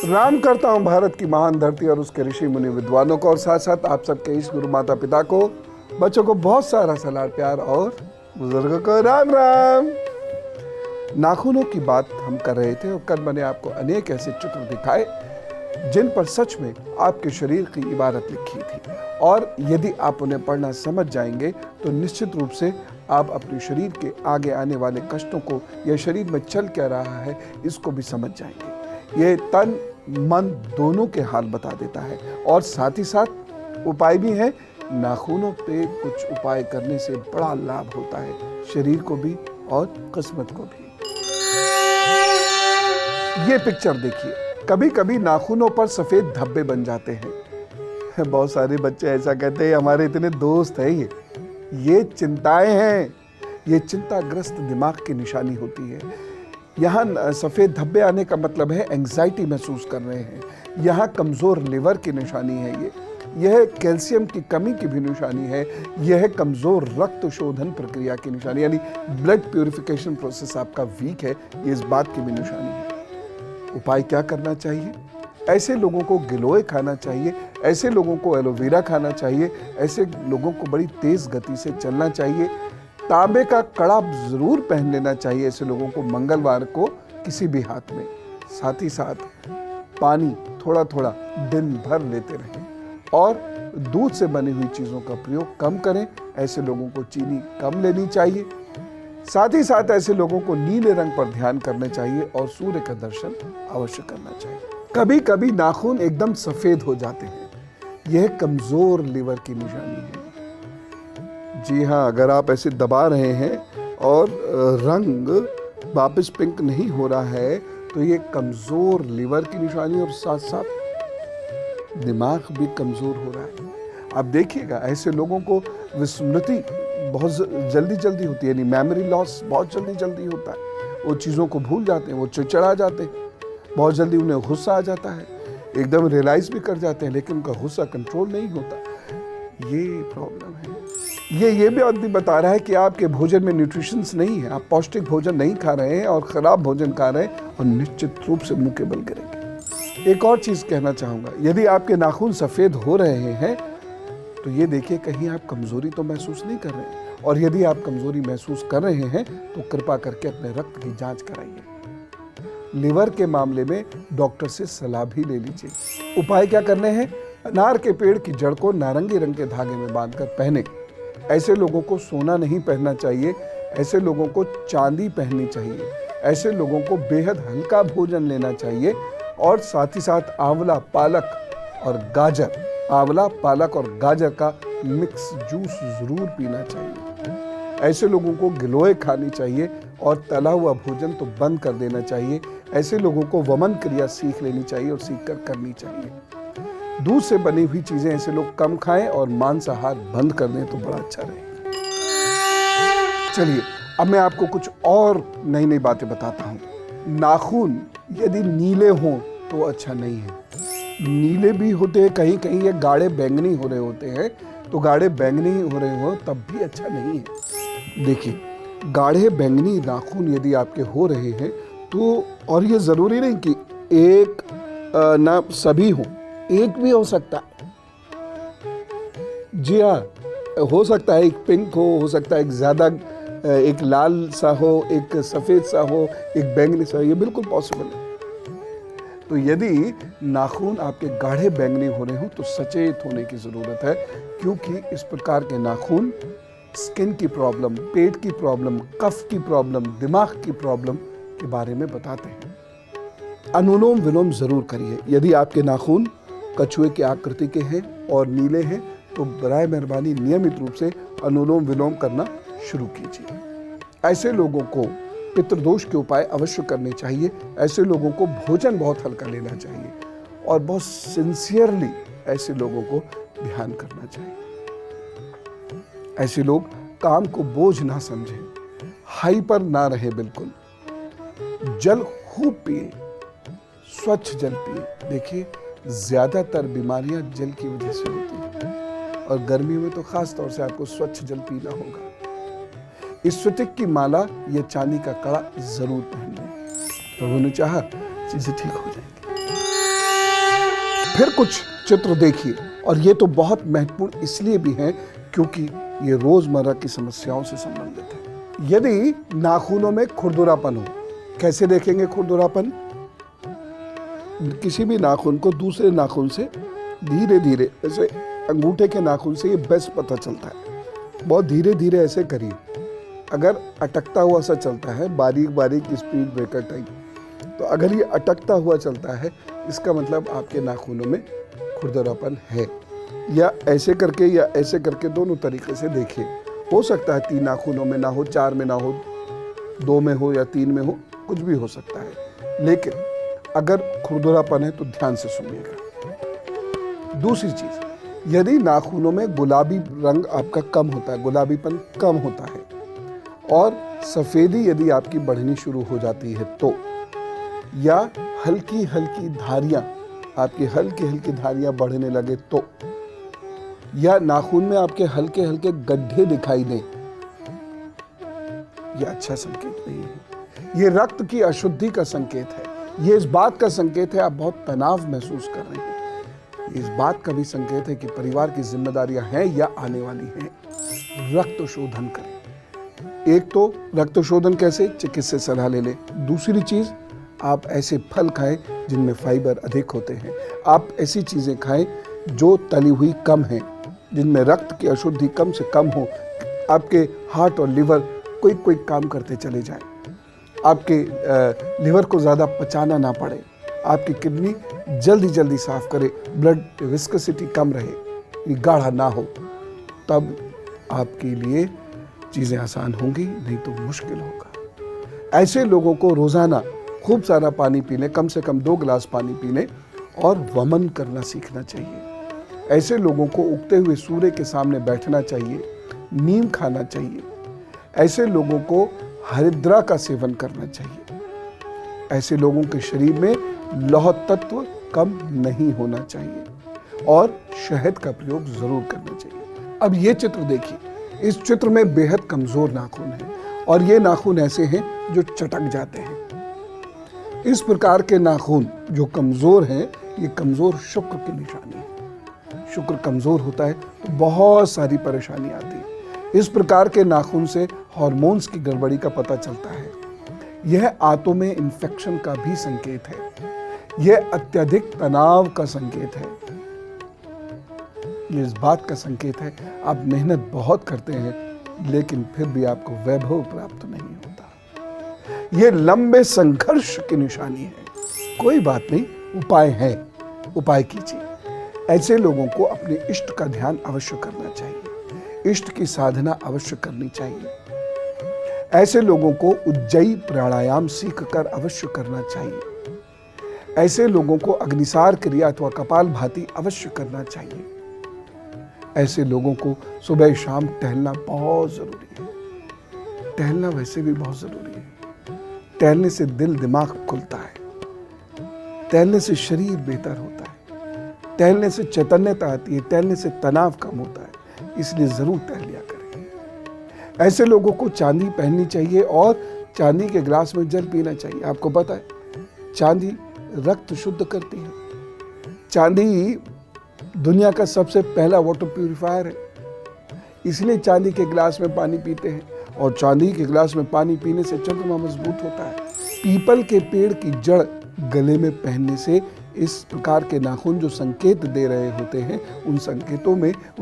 प्रणाम करता हूं भारत की महान धरती और उसके ऋषि मुनि विद्वानों को, और साथ साथ आप सबके इस गुरु माता पिता को, बच्चों को बहुत सारा सलाम प्यार और बुजुर्गों को राम राम। नाखूनों की बात हम कर रहे थे और कल मैंने आपको अनेक ऐसे चित्र दिखाए जिन पर सच में आपके शरीर की इबारत लिखी थी, और यदि आप उन्हें पढ़ना समझ जाएंगे तो निश्चित रूप से आप अपने शरीर के आगे आने वाले कष्टों को या शरीर में चल क्या रहा है इसको भी समझ जाएंगे। ये तन मन दोनों के हाल बता देता है, और साथ ही साथ उपाय भी है। नाखूनों पे कुछ उपाय करने से बड़ा लाभ होता है, शरीर को भी और किस्मत को भी। ये पिक्चर देखिए, कभी कभी नाखूनों पर सफेद धब्बे बन जाते हैं। बहुत सारे बच्चे ऐसा कहते हैं हमारे इतने दोस्त हैं। ये चिंताएं हैं, ये चिंताग्रस्त दिमाग की निशानी होती है। यहाँ सफेद धब्बे आने का मतलब है एंजाइटी महसूस कर रहे हैं। यहाँ कमजोर लिवर की निशानी है। यह कैल्शियम की कमी की भी निशानी है। यह कमजोर रक्त शोधन प्रक्रिया की निशानी, यानी ब्लड प्यूरिफिकेशन प्रोसेस आपका वीक है, ये इस बात की भी निशानी है। उपाय क्या करना चाहिए? ऐसे लोगों को गिलोय खाना चाहिए, ऐसे लोगों को एलोवेरा खाना चाहिए, ऐसे लोगों को बड़ी तेज गति से चलना चाहिए। तांबे का कड़ा जरूर पहन लेना चाहिए ऐसे लोगों को मंगलवार को किसी भी हाथ में। साथ ही साथ पानी थोड़ा थोड़ा दिन भर लेते रहें, और दूध से बनी हुई चीज़ों का प्रयोग कम करें। ऐसे लोगों को चीनी कम लेनी चाहिए। साथ ही साथ ऐसे लोगों को नीले रंग पर ध्यान करना चाहिए और सूर्य का दर्शन अवश्य करना चाहिए। कभी कभी नाखून एकदम सफेद हो जाते हैं, यह कमजोर लिवर की निशानी है। जी हाँ, अगर आप ऐसे दबा रहे हैं और रंग वापस पिंक नहीं हो रहा है तो ये कमजोर लिवर की निशानी, और साथ साथ दिमाग भी कमजोर हो रहा है। आप देखिएगा ऐसे लोगों को विस्मृति बहुत जल्दी होती है, यानी मेमोरी लॉस बहुत जल्दी होता है। वो चीज़ों को भूल जाते हैं, वो चिड़चिड़ा जाते हैं, बहुत जल्दी उन्हें गुस्सा आ जाता है, एकदम रियलाइज भी कर जाते हैं, लेकिन उनका गुस्सा कंट्रोल नहीं होता। ये प्रॉब्लम है। ये भी बता रहा है कि आपके भोजन में न्यूट्रिशंस नहीं है, आप पौष्टिक भोजन नहीं खा रहे हैं और खराब भोजन खा रहे हैं, और निश्चित रूप से मुंह के बल गिरेंगे। एक और चीज कहना चाहूंगा, यदि आपके नाखून सफेद हो रहे हैं तो ये देखिए कहीं आप कमजोरी तो महसूस नहीं कर रहे हैं, और यदि आप कमजोरी महसूस कर रहे हैं तो कृपा करके अपने रक्त की जांच कराइए। लिवर के मामले में डॉक्टर से सलाह भी ले लीजिए। उपाय क्या करने हैं? अनार के पेड़ की जड़ को नारंगी रंग के धागे में बांधकर पहने। ऐसे लोगों को सोना नहीं पहनना चाहिए, ऐसे लोगों को चांदी पहननी चाहिए, ऐसे लोगों को बेहद हल्का भोजन लेना चाहिए, और साथ ही साथ आंवला पालक और गाजर का मिक्स जूस जरूर पीना चाहिए। ऐसे लोगों को गिलोय खानी चाहिए और तला हुआ भोजन तो बंद कर देना चाहिए। ऐसे लोगों को वमन क्रिया सीख लेनी चाहिए और सीख कर करनी चाहिए। दूध से बनी हुई चीजें ऐसे लोग कम खाएं और मांसाहार बंद कर दें तो बड़ा अच्छा रहेगा। चलिए अब मैं आपको कुछ और नई बातें बताता हूँ। नाखून यदि नीले हों तो अच्छा नहीं है। नीले भी होते हैं, कहीं कहीं ये गाढ़े बैंगनी हो रहे होते हैं, तो गाढ़े बैंगनी हो रहे हो तब भी अच्छा नहीं है। देखिए, गाढ़े बैंगनी नाखून यदि आपके हो रहे हैं तो, और ये जरूरी नहीं कि एक ना सभी हो, एक भी हो सकता है। जी हाँ, हो सकता है एक पिंक हो सकता है एक ज्यादा, एक लाल सा हो, एक सफेद सा हो, एक बैंगनी सा हो, ये बिल्कुल पॉसिबल है। तो यदि नाखून आपके गाढ़े बैंगनी हो रहे हो तो सचेत होने की जरूरत है, क्योंकि इस प्रकार के नाखून स्किन की प्रॉब्लम, पेट की प्रॉब्लम, कफ की प्रॉब्लम, दिमाग की प्रॉब्लम के बारे में बताते हैं। अनुलोम विलोम जरूर करिए। यदि आपके नाखून कछुए की आकृति के हैं और नीले हैं तो बराए मेहरबानी नियमित रूप से अनुलोम विलोम करना शुरू कीजिए। ऐसे लोगों को पितृदोष के उपाय अवश्य करने चाहिए। ऐसे लोगों को भोजन बहुत हल्का लेना चाहिए, और बहुत सिंसियरली ऐसे लोगों को ध्यान करना चाहिए। ऐसे लोग काम को बोझ ना समझें, हाइपर ना रहे बिल्कुल। जल खूब पिए, स्वच्छ जल पिए। देखिए, ज्यादातर बीमारियां जल की वजह से होती हैं, और गर्मी में तो खास तौर से आपको स्वच्छ जल पीना होगा। इस स्फटिक की माला या चांदी का कड़ा जरूर पहन लें। प्रभु ने चाहा चीजें ठीक हो जाएंगी। फिर कुछ चित्र देखिए, और ये तो बहुत महत्वपूर्ण इसलिए भी है क्योंकि ये रोजमर्रा की समस्याओं से संबंधित है। यदि नाखूनों में खुरदुरापन हो, कैसे देखेंगे खुरदुरापन? किसी भी नाखून को दूसरे नाखून से धीरे धीरे, जैसे अंगूठे के नाखून से ये बेस्ट पता चलता है, बहुत धीरे धीरे ऐसे करिए। अगर अटकता हुआ सा चलता है, बारीक बारीक स्पीड ब्रेकर टाइप, तो अगर ये अटकता हुआ चलता है, इसका मतलब आपके नाखूनों में खुरदरापन है। या ऐसे करके दोनों तरीके से देखिए। हो सकता है 3 नाखूनों में ना हो, 4 में ना हो, 2 में हो या 3 में हो, कुछ भी हो सकता है। लेकिन अगर खुरदरापन है तो ध्यान से सुनिएगा। दूसरी चीज, यदि नाखूनों में गुलाबी रंग आपका कम होता है, गुलाबीपन कम होता है, और सफेदी यदि आपकी बढ़नी शुरू हो जाती है तो, या हल्की हल्की धारियां, आपकी हल्की हल्की धारियां बढ़ने लगे तो, या नाखून में आपके हल्के हल्के गड्ढे दिखाई दें, यह अच्छा संकेत नहीं है। ये रक्त की अशुद्धि का संकेत है। ये इस बात का संकेत है आप बहुत तनाव महसूस कर रहे हैं। ये इस बात का भी संकेत है कि परिवार की जिम्मेदारियां हैं या आने वाली हैं। रक्त शोधन करें। एक तो रक्त शोधन कैसे, चिकित्सक सलाह ले लें। दूसरी चीज, आप ऐसे फल खाएं जिनमें फाइबर अधिक होते हैं। आप ऐसी चीजें खाएं जो तली हुई कम हैं, जिनमें रक्त की अशुद्धि कम से कम हो। आपके हार्ट और लिवर कोई काम करते चले जाएं। आपके लिवर को ज़्यादा पचाना ना पड़े। आपकी किडनी जल्दी साफ करे, ब्लड विस्कोसिटी कम रहे, गाढ़ा ना हो, तब आपके लिए चीज़ें आसान होंगी, नहीं तो मुश्किल होगा। ऐसे लोगों को रोज़ाना खूब सारा पानी पी लें, कम से कम 2 गिलास पानी पी लें, और वमन करना सीखना चाहिए। ऐसे लोगों को उगते हुए सूर्य के सामने बैठना चाहिए, नीम खाना चाहिए। ऐसे लोगों को हरिद्रा का सेवन करना चाहिए। ऐसे लोगों के शरीर में लौह तत्व कम नहीं होना चाहिए, और शहद का प्रयोग जरूर करना चाहिए। अब ये चित्र देखिए, इस चित्र में बेहद कमजोर नाखून है, और ये नाखून ऐसे हैं जो चटक जाते हैं। इस प्रकार के नाखून जो कमजोर हैं, ये कमजोर शुक्र की निशानी है। शुक्र कमजोर होता है तो बहुत सारी परेशानी आती है। इस प्रकार के नाखून से हार्मोन्स की गड़बड़ी का पता चलता है। यह आंतों में इंफेक्शन का भी संकेत है। यह अत्यधिक तनाव का संकेत है। यह इस बात का संकेत है आप मेहनत बहुत करते हैं, लेकिन फिर भी आपको वैभव प्राप्त नहीं होता। यह लंबे संघर्ष की निशानी है। कोई बात नहीं, उपाय है, उपाय कीजिए। ऐसे लोगों को अपने इष्ट का ध्यान अवश्य करना चाहिए, इष्ट की साधना अवश्य करनी चाहिए। ऐसे लोगों को उज्जयी प्राणायाम सीखकर अवश्य करना चाहिए। ऐसे लोगों को अग्निसार क्रिया अथवा कपालभाति अवश्य करना चाहिए। ऐसे लोगों को सुबह शाम टहलना बहुत जरूरी है। टहलना वैसे भी बहुत जरूरी है। टहलने से दिल दिमाग खुलता है, टहलने से शरीर बेहतर होता है, टहलने से चैतन्यता आती है, टहलने से तनाव कम होता है। इसलिए जरूर टहल लिया करें। ऐसे लोगों को चांदी पहननी चाहिए और चांदी के गिलास में जल पीना चाहिए। आपको पता है चांदी रक्त शुद्ध करती है। चांदी दुनिया का सबसे पहला वाटर प्यूरिफायर है, इसलिए चांदी के गिलास में पानी पीते हैं, और चांदी के गिलास में पानी पीने से चंद्रमा मजबूत होता है। पीपल के पेड़ की जड़ गले में पहनने से इस प्रकार के नाखून जो संकेत दे रहे होते हैं, उन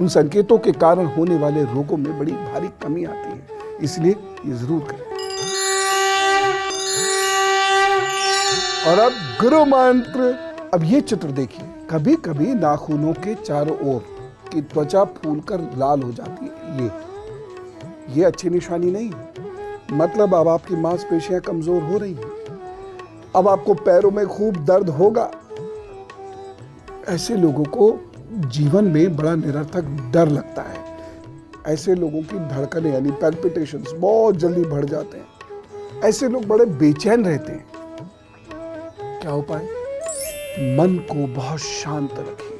संकेतों के कारण होने वाले रोगों में बड़ी भारी कमी आती है। इसलिए ये जरूर करें। और अब गुरु मंत्र। अब ये चित्र देखिए, कभी कभी नाखूनों के चारों ओर की त्वचा फूलकर लाल हो जाती है। ये अच्छी निशानी नहीं है। मतलब अब आपकी मांसपेशियां कमजोर हो रही हैं। अब आपको पैरों में खूब दर्द होगा। ऐसे लोगों को जीवन में बड़ा निरर्थक डर लगता है। ऐसे लोगों की धड़कनें यानी पैल्पिटेशंस बहुत जल्दी बढ़ जाते हैं। ऐसे लोग बड़े बेचैन रहते हैं। क्या उपाय? मन को बहुत शांत रखिए।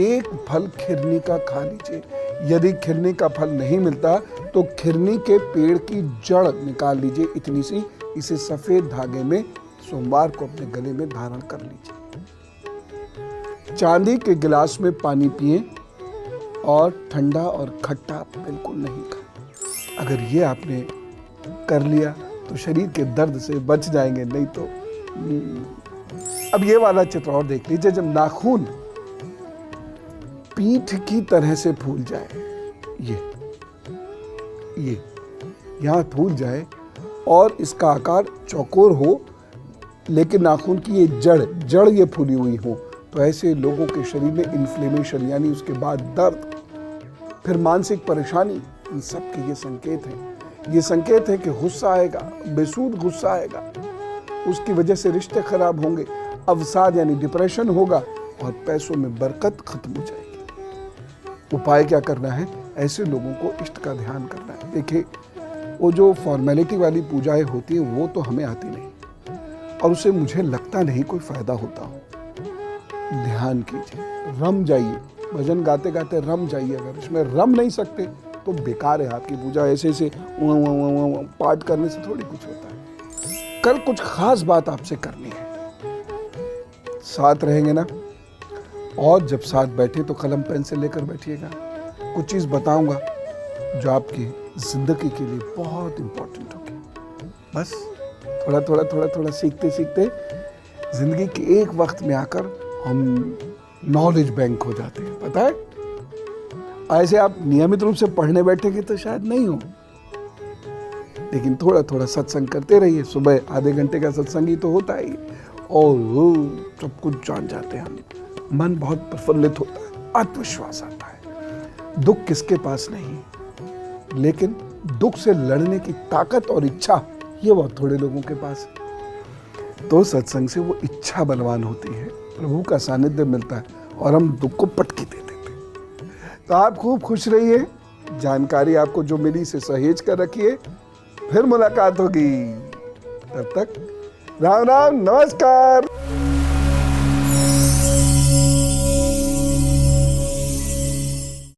एक फल खिरनी का खा लीजिए। यदि खिरनी का फल नहीं मिलता तो खिरनी के पेड़ की जड़ निकाल लीजिए, इतनी सी। इसे सफेद धागे में सोमवार को अपने गले में धारण कर लीजिए। चांदी के गिलास में पानी पिए और ठंडा और खट्टा बिल्कुल नहीं खाएं। अगर ये आपने कर लिया तो शरीर के दर्द से बच जाएंगे, नहीं तो अब ये वाला चित्र और देख लीजिए। जब नाखून पीठ की तरह से फूल जाए, ये यहाँ फूल जाए और इसका आकार चौकोर हो, लेकिन नाखून की ये जड़ ये फूली हुई हो, तो ऐसे लोगों के शरीर में इन्फ्लेमेशन यानी उसके बाद दर्द, फिर मानसिक परेशानी, इन सब के ये संकेत हैं। ये संकेत है कि गुस्सा आएगा, बेसूद गुस्सा आएगा, उसकी वजह से रिश्ते खराब होंगे, अवसाद यानी डिप्रेशन होगा और पैसों में बरकत खत्म हो जाएगी। उपाय क्या करना है? ऐसे लोगों को इष्ट का ध्यान करना है। देखिए, वो जो फॉर्मेलिटी वाली पूजाएं होती हैं वो तो हमें आती नहीं और उससे मुझे लगता नहीं कोई फायदा होता हो। ध्यान कीजिए, रम जाइए, भजन गाते गाते रम जाइए। अगर इसमें रम नहीं सकते तो बेकार है आपकी पूजा। ऐसे पाठ करने से थोड़ी कुछ होता है। कल कुछ खास बात आपसे करनी है, साथ रहेंगे ना? और जब साथ बैठे तो कलम पेन से लेकर बैठिएगा। कुछ चीज़ बताऊंगा जो आपकी जिंदगी के लिए बहुत इंपॉर्टेंट होगी। बस थोड़ा सीखते सीखते जिंदगी के एक वक्त में आकर हम नॉलेज बैंक हो जाते हैं, पता है। ऐसे आप नियमित रूप से पढ़ने बैठेंगे तो शायद नहीं हो, लेकिन थोड़ा सत्संग करते रहिए। सुबह आधे घंटे का सत्संग ही तो होता है और वो सब कुछ जान जाते हैं हम। मन बहुत प्रफुल्लित होता है, आत्मविश्वास आता है। दुख किसके पास नहीं, लेकिन दुख से लड़ने की ताकत और इच्छा ये बहुत थोड़े लोगों के पास है। तो सत्संग से वो इच्छा बलवान होती है, प्रभु का सानिध्य मिलता है और हम दुख को पटकी दे देते हैं। तो आप खूब खुश रहिए। जानकारी आपको जो मिली से सहेज कर रखिए। फिर मुलाकात होगी, तब तक राम राम, नमस्कार।